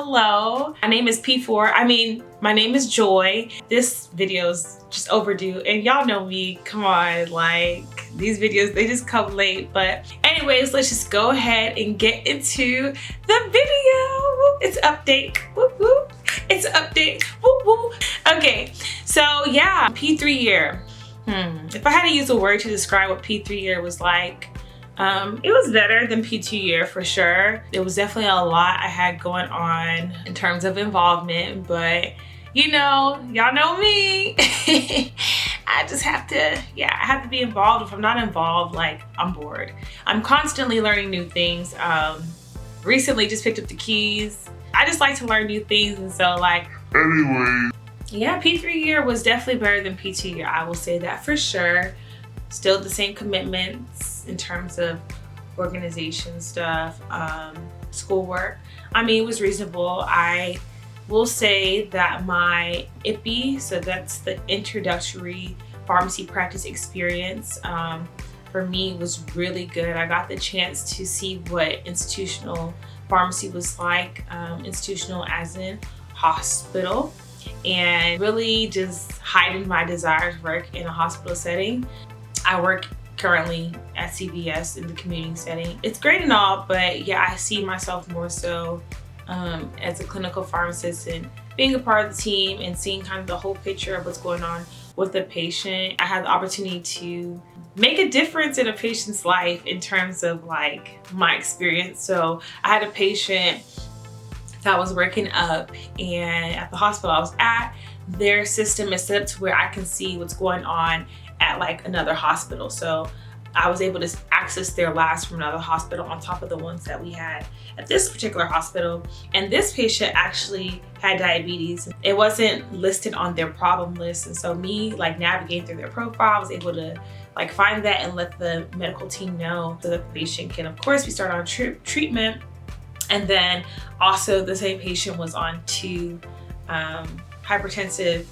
hello. My name is P4. My name is Joy. This video is just overdue, and y'all know me. Come on, like these videos, they just come late. But anyways, let's just go ahead and get into the video. It's an update. Whoop, whoop. It's an update. Whoop, whoop. Okay, so yeah, P3 year. If I had to use a word to describe what P3 year was like, it was better than P2 year for sure. It was definitely a lot I had going on in terms of involvement, but you know, y'all know me. I just have to, I have to be involved. If I'm not involved, like, I'm bored. I'm constantly learning new things. Recently just picked up the keys. I just like to learn new things, and so like, anyway. Yeah, P3 year was definitely better than P2 year. I will say that for sure. Still the same commitments in terms of organization stuff, schoolwork. It was reasonable. I will say that my IPE, so that's the introductory pharmacy practice experience, for me was really good. I got the chance to see what institutional pharmacy was like, institutional as in hospital, and really just heightened my desire to work in a hospital setting. I work currently at CVS in the community setting. It's great and all, but yeah, I see myself more so as a clinical pharmacist and being a part of the team and seeing kind of the whole picture of what's going on with the patient. I had the opportunity to make a difference in a patient's life in terms of like my experience. So I had a patient that was working up, and at the hospital I was at, their system is set up to where I can see what's going on at like another hospital. So I was able to access their labs from another hospital on top of the ones that we had at this particular hospital. And this patient actually had diabetes. It wasn't listed on their problem list. And so me like navigating through their profile, I was able to like find that and let the medical team know so that the patient can, of course, be started on treatment. And then also the same patient was on 2 hypertensive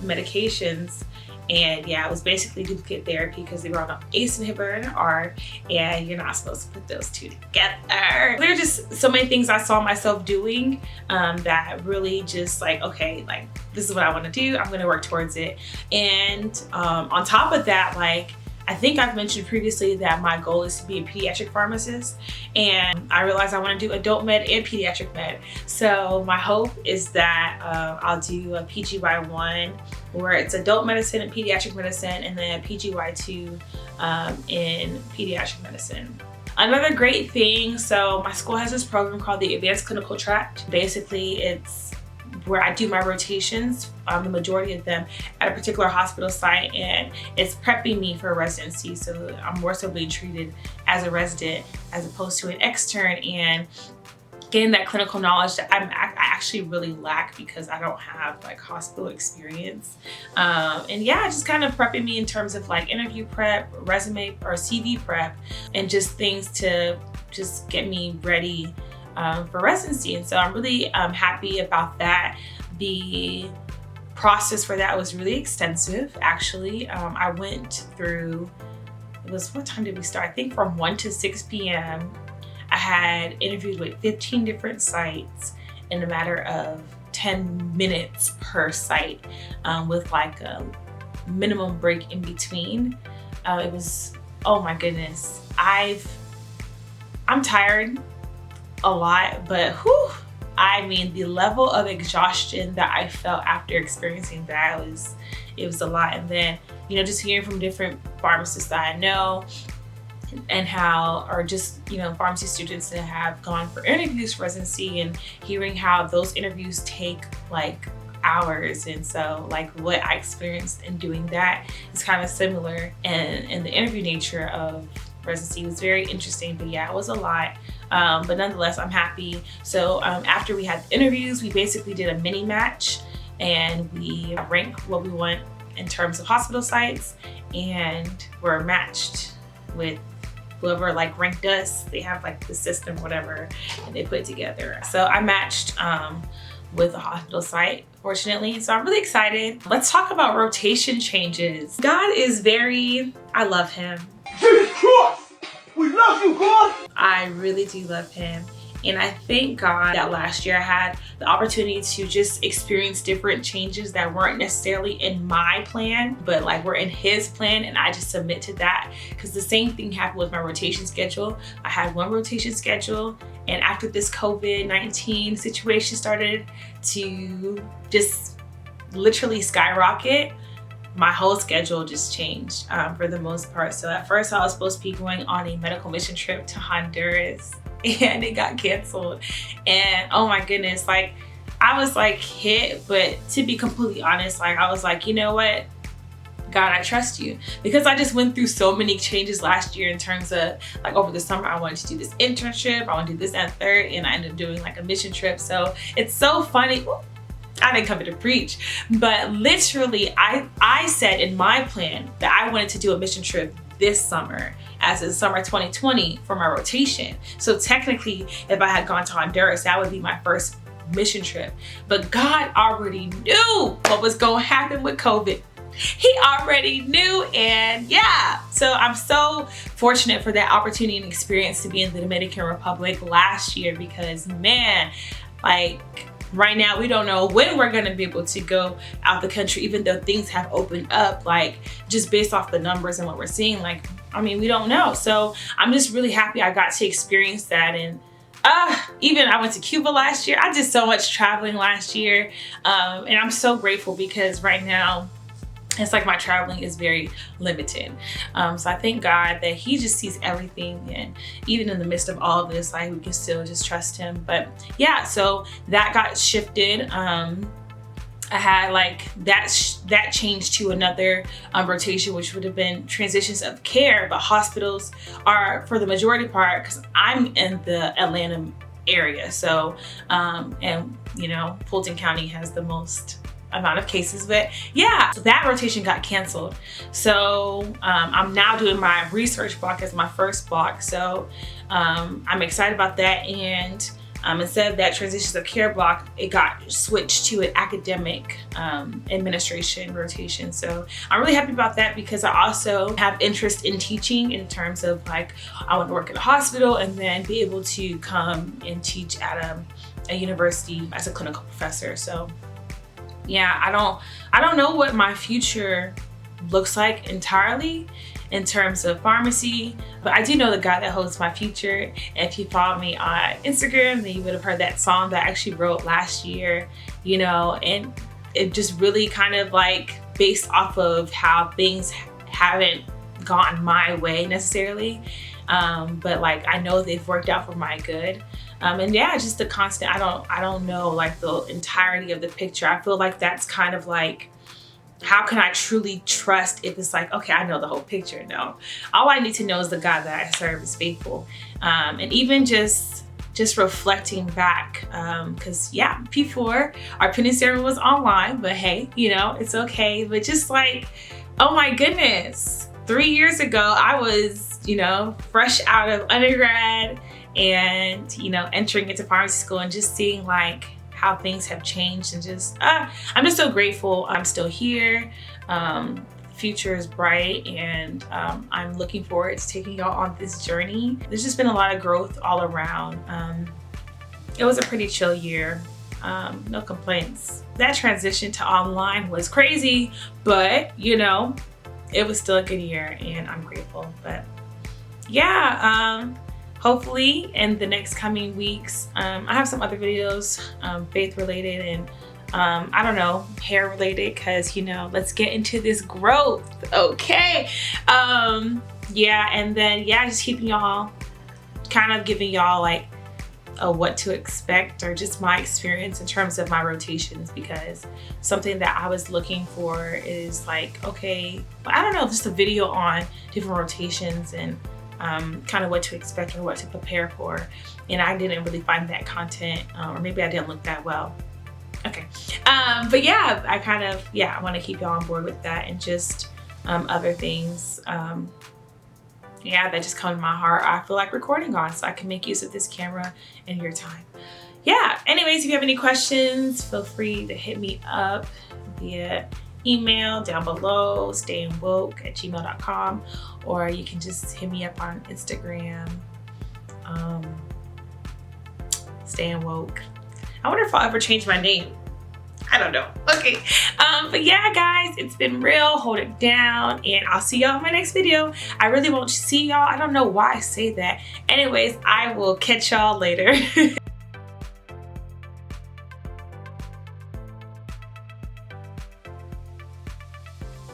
medications. And yeah, it was basically duplicate therapy because they were on an ACE inhibitor and an ARB, and you're not supposed to put those 2 together. There are just so many things I saw myself doing that really just like, okay, like this is what I want to do. I'm going to work towards it. And on top of that, like, I think I've mentioned previously that my goal is to be a pediatric pharmacist, and I realized I want to do adult med and pediatric med. So my hope is that I'll do a PGY1 where it's adult medicine and pediatric medicine, and then a PGY2 in pediatric medicine. Another great thing, so my school has this program called the Advanced Clinical Track. Basically, it's where I do my rotations, the majority of them at a particular hospital site, and it's prepping me for a residency. So I'm more so being treated as a resident as opposed to an extern, and getting that clinical knowledge that I actually really lack because I don't have like hospital experience. And yeah, just kind of prepping me in terms of like interview prep, resume or CV prep, and just things to just get me ready for residency. And so I'm really happy about that. The process for that was really extensive, actually. I went through, what time did we start? I think from 1 to 6 p.m. I had interviewed with 15 different sites in a matter of 10 minutes per site, with like a minimum break in between. It was, oh my goodness. I'm tired a lot, but whew, the level of exhaustion that I felt after experiencing that it was a lot. And then, you know, just hearing from different pharmacists that I know and how, or just, you know, pharmacy students that have gone for interviews for residency, and hearing how those interviews take like hours. And so like what I experienced in doing that is kind of similar, and the interview nature of residency was very interesting. But yeah, it was a lot. But nonetheless, I'm happy. So after we had the interviews, we basically did a mini match, and we ranked what we want in terms of hospital sites, and we're matched with whoever like ranked us. They have like the system, whatever, and they put it together. So I matched with a hospital site, fortunately. So I'm really excited. Let's talk about rotation changes. God is I love him. Jesus Christ! We love you, God! I really do love him. And I thank God that last year I had the opportunity to just experience different changes that weren't necessarily in my plan, but like were in His plan, and I just submit to that. Because the same thing happened with my rotation schedule. I had one rotation schedule, and after this COVID-19 situation started to just literally skyrocket, my whole schedule just changed for the most part. So at first I was supposed to be going on a medical mission trip to Honduras, and it got canceled. And oh my goodness, like I was like hit, but to be completely honest, like I was like, you know what? God, I trust you, because I just went through so many changes last year in terms of like over the summer, I wanted to do this internship, I want to do this and third, and I ended up doing like a mission trip. So it's so funny. I didn't come here to preach, but literally I said in my plan that I wanted to do a mission trip this summer, as in summer 2020 for my rotation. So technically, if I had gone to Honduras, that would be my first mission trip. But God already knew what was going to happen with COVID. He already knew, and yeah. So I'm so fortunate for that opportunity and experience to be in the Dominican Republic last year, because man, like right now we don't know when we're gonna be able to go out the country, even though things have opened up, like just based off the numbers and what we're seeing, like, I mean, we don't know. So I'm just really happy I got to experience that. And even I went to Cuba last year. I did so much traveling last year. And I'm so grateful, because right now it's like my traveling is very limited. So I thank God that He just sees everything, and even in the midst of all of this, like we can still just trust Him. But yeah, so that got shifted. I had like that changed to another rotation, which would have been transitions of care, but hospitals are for the majority part, because I'm in the Atlanta area. So, and you know, Fulton County has the most amount of cases, but yeah, so that rotation got canceled. So I'm now doing my research block as my first block. So I'm excited about that. And instead of that transitions of care block, it got switched to an academic administration rotation. So I'm really happy about that, because I also have interest in teaching, in terms of like I want to work at a hospital and then be able to come and teach at a university as a clinical professor. So yeah, I don't know what my future looks like entirely in terms of pharmacy, but I do know the God that holds my future. And if you follow me on Instagram, then you would have heard that song that I actually wrote last year, you know, and it just really kind of like based off of how things haven't gone my way necessarily. But like I know they've worked out for my good. And yeah, just the constant, I don't know like the entirety of the picture. I feel like that's kind of like, how can I truly trust if it's like, okay, I know the whole picture? No, all I need to know is the God that I serve is faithful. And even just reflecting back, because yeah, P4, our penance ceremony was online, but hey, you know, it's okay. But just like, oh my goodness, 3 years ago, I was, you know, fresh out of undergrad and, you know, entering into pharmacy school, and just seeing like how things have changed, and just, I'm just so grateful I'm still here. The future is bright, and I'm looking forward to taking y'all on this journey. There's just been a lot of growth all around. It was a pretty chill year. No complaints. That transition to online was crazy, but you know, it was still a good year, and I'm grateful. But yeah, hopefully in the next coming weeks, I have some other videos, faith related and I don't know, hair related, because you know, let's get into this growth, okay? Yeah, and then yeah, just keeping y'all, kind of giving y'all like what to expect, or just my experience in terms of my rotations, because something that I was looking for is like, okay, I don't know, just a video on different rotations and kind of what to expect or what to prepare for. And I didn't really find that content, or maybe I didn't look that well. Okay, but yeah, I kind of, yeah, I want to keep y'all on board with that, and just other things, yeah, that just come to my heart. I feel like recording on, so I can make use of this camera in your time. Yeah, anyways, if you have any questions, feel free to hit me up via email down below, staynwoke@gmail.com, or you can just hit me up on Instagram. Staying woke. I wonder if I'll ever change my name. I don't know. Okay. But yeah, guys, it's been real. Hold it down, and I'll see y'all in my next video. I really won't see y'all. I don't know why I say that. Anyways, I will catch y'all later.